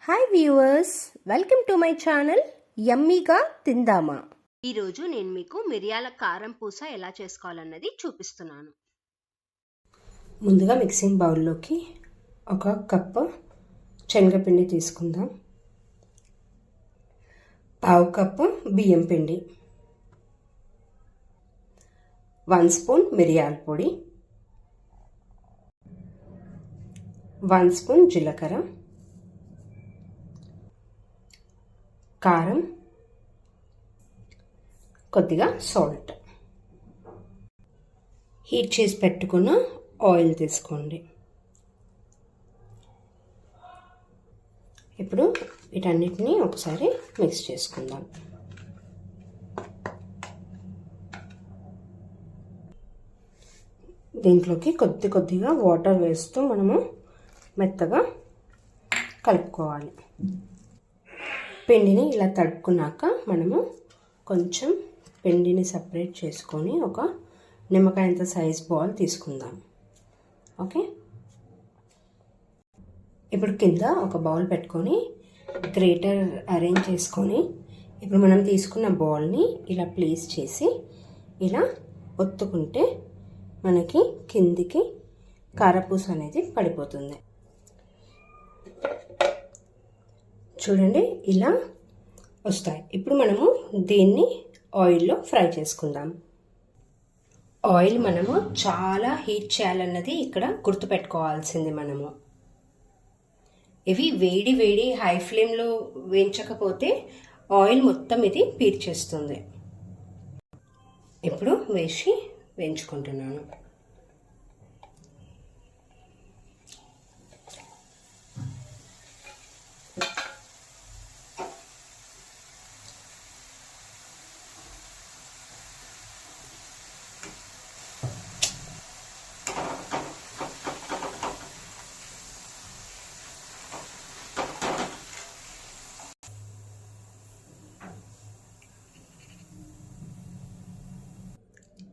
Hi viewers, welcome to my channel యమ్మీగా తిందామా. ఈరోజు నేను మీకు మిరియాల కారం పూస ఎలా చేసుకోవాలన్నది చూపిస్తున్నాను. ముందుగా మిక్సింగ్ బౌల్లోకి ఒక కప్పు శనగపిండి తీసుకుందాం, పావు కప్పు బియ్యం పిండి, 1 స్పూన్ మిరియాల పొడి, 1 స్పూన్ జీలకర్ర, కారం, కొద్దిగా సాల్ట్. హీట్ చేసి పెట్టుకున్న ఆయిల్ తీసుకోండి. ఇప్పుడు వీటన్నిటిని ఒకసారి మిక్స్ చేసుకుందాం. దీంట్లోకి కొద్దిగా వాటర్ వేస్తూ మనము మెత్తగా కలుపుకోవాలి. పిండిని ఇలా తడుపుకున్నాక మనము కొంచెం పిండిని సపరేట్ చేసుకొని ఒక నిమ్మకాయంత సైజ్ బాల్ తీసుకుందాం. ఓకే, ఇప్పుడు కింద ఒక బౌల్ పెట్టుకొని గ్రేటర్ అరేంజ్ చేసుకొని ఇప్పుడు మనం తీసుకున్న బాల్ని ఇలా ప్లేస్ చేసి ఇలా ఒత్తుకుంటే మనకి కిందికి కారపూస అనేది పడిపోతుంది. చూడండి, ఇలా వస్తాయి. ఇప్పుడు మనము దీన్ని ఆయిల్లో ఫ్రై చేసుకుందాం. ఆయిల్ మనము చాలా హీట్ చేయాలన్నది ఇక్కడ గుర్తుపెట్టుకోవాల్సింది. మనము ఇవి వేడి హై ఫ్లేమ్లో వేయించకపోతే ఆయిల్ మొత్తం ఇది పీల్చేస్తుంది. ఇప్పుడు వేయించుకుంటున్నాను.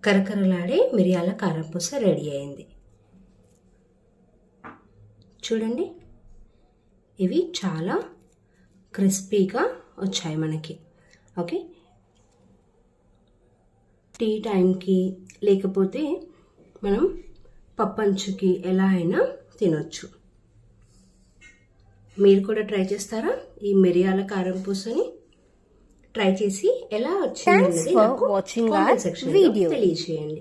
కరకరలాడే మిరియాల కారపూస రెడీ అయింది. చూడండి, ఇవి చాలా క్రిస్పీగా వచ్చాయి మనకి. ఓకే, టీ టైంకి లేకపోతే మనం పప్పంచుకి ఎలా అయినా తినొచ్చు. మీరు కూడా ట్రై చేస్తారా? ఈ మిరియాల కారం పూసని ట్రై చేసి ఎలా వచ్చింది వాచింగ్ కామెంట్ సెక్షన్లో తెలియజేయండి.